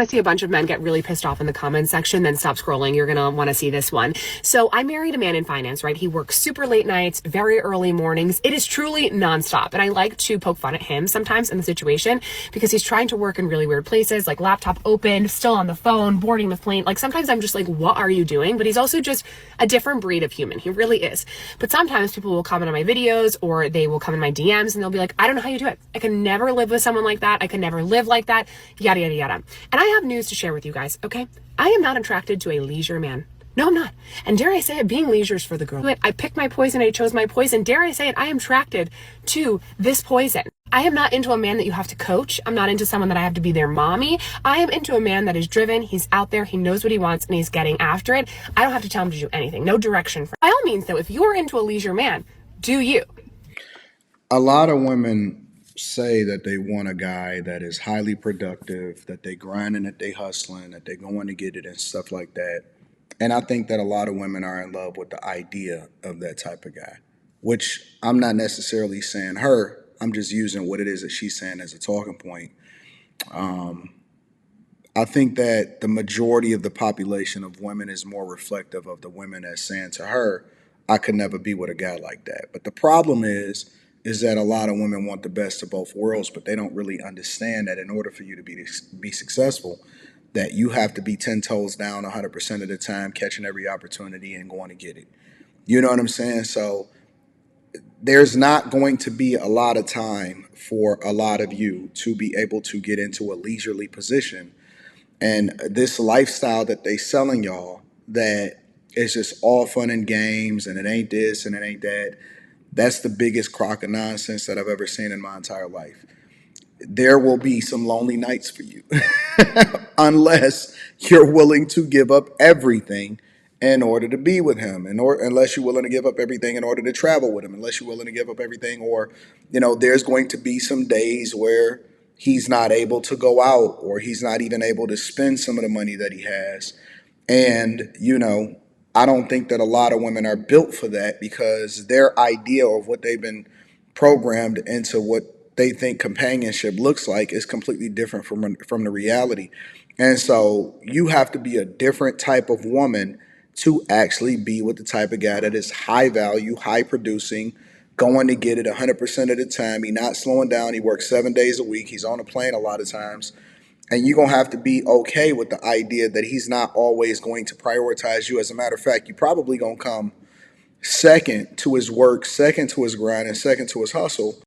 want to see a bunch of men get really pissed off in the comments section, then stop scrolling. You're going to want to see this one. So I married a man in finance, right? He works super late nights, very early mornings. It is truly nonstop. And I like to poke fun at him sometimes in the situation because he's trying to work in really weird places, like laptop open, still on the phone, boarding the plane. Like sometimes I'm just like, what are you doing? But he's also just a different breed of human. He really is. But sometimes people will comment on my videos or they will come in my DMs and they'll be like, I don't know how you do it. I can never live with someone like that. I can never live like that. Yada, yada, yada. And I have news to share with you guys, okay? I am not attracted to a leisure man. No, I'm not. And dare I say it, being leisure is for the girl. I picked my poison. I chose my poison. Dare I say it, I am attracted to this poison. I am not into a man that you have to coach. I'm not into someone that I have to be their mommy. I am into a man that is driven. He's out there. He knows what he wants and he's getting after it. I don't have to tell him to do anything. No direction. By all means, though, if you're into a leisure man, do you? A lot of women say that they want a guy that is highly productive, that they grinding, that they hustling, that they going to get it and stuff like that. And I think that a lot of women are in love with the idea of that type of guy, which I'm not necessarily saying her. I'm just using what it is that she's saying as a talking point. I think that the majority of the population of women is more reflective of the women that's saying to her, I could never be with a guy like that. But the problem is that a lot of women want the best of both worlds, but they don't really understand that in order for you to be successful, that you have to be 10 toes down 100% of the time, catching every opportunity and going to get it. You know what I'm saying? So there's not going to be a lot of time for a lot of you to be able to get into a leisurely position. And this lifestyle that they selling y'all, that it's just all fun and games and it ain't this and it ain't that, that's the biggest crock of nonsense that I've ever seen in my entire life. There will be some lonely nights for you unless you're willing to give up everything in order to be with him, unless you're willing to give up everything in order to travel with him, unless you're willing to give up everything, or there's going to be some days where he's not able to go out or he's not even able to spend some of the money that he has. And I don't think that a lot of women are built for that because their idea of what they've been programmed into what they think companionship looks like is completely different from the reality. And so you have to be a different type of woman to actually be with the type of guy that is high value, high producing, going to get it 100% of the time. He's not slowing down. He works 7 days a week. He's on a plane a lot of times. And you're going to have to be okay with the idea that he's not always going to prioritize you. As a matter of fact, you're probably going to come second to his work, second to his grind, and second to his hustle